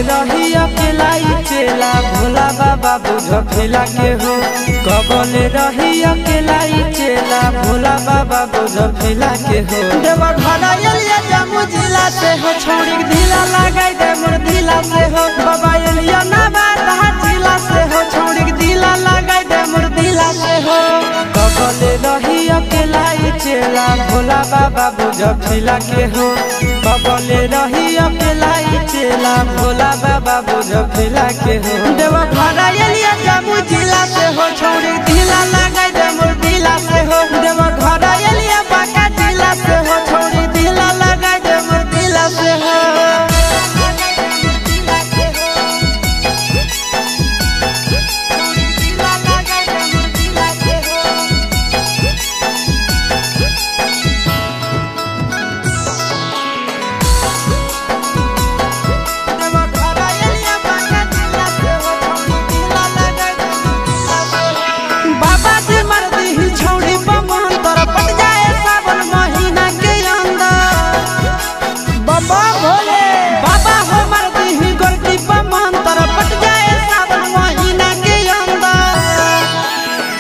रही अकेला चेला भोला बाबा बुझ फिला के हो। कबले रही अकेला चेला भोला बाबा बुझ फिला के हो। देवा घरा एलिया जम्मू जिला से हो छोड़ी ढीला लगाई दे मोर ढीला से हो। बाबा एलिया नवादा जिला से हो छोड़ी ढीला लगाई दे मोर ढीला से हो। कबले रही अकेला चेला भोला बाबा बुझ फिला के हो। कबले रही अकेला चेला भोला बाबा बुझ फिला के हो। देवा घरा एलिया जम्मू जिला से हो छोड़ी ढीला लगाई दे मोर ढीला से हो। देवा घरा एलिया बांका जिला से हो छोड़ी ढीला लगाई दे मोर ढीला से हो।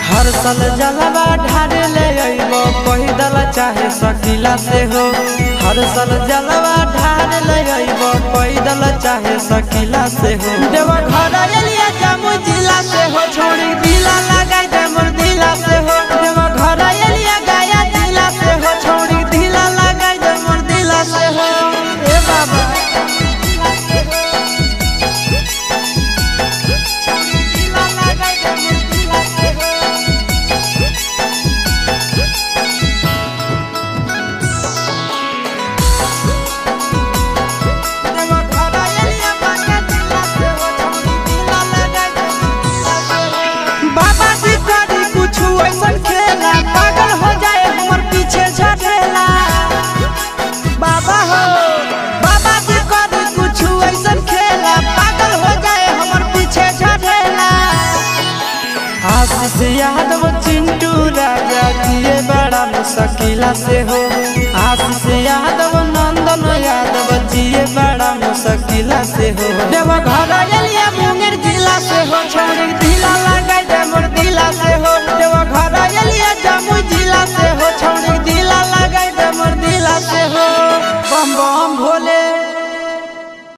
हर जलवा ढारे ले अइबो पैदल चाहे सकीला से हो। हर साल जलवा ढारे ले अइबो पैदल चाहे सकीला से हो। देवा घरा एलिया जम्मू जिला से हो छोड़ी ढीला लगाई दे मोर ढीला से हो। देवा घरा एलिया गया जिला से हो छोड़ी ढीला लगाई दे मोर ढीला से हो। ए बाबा आशीष यादव चिंटू राजा जिए बड़ा मुश्किला से हो। आशीष यादव नंदन यादव जिए बड़ा मुश्किला से हो। देवा घरा एलिया मुंगेर जिला से हो छोड़ी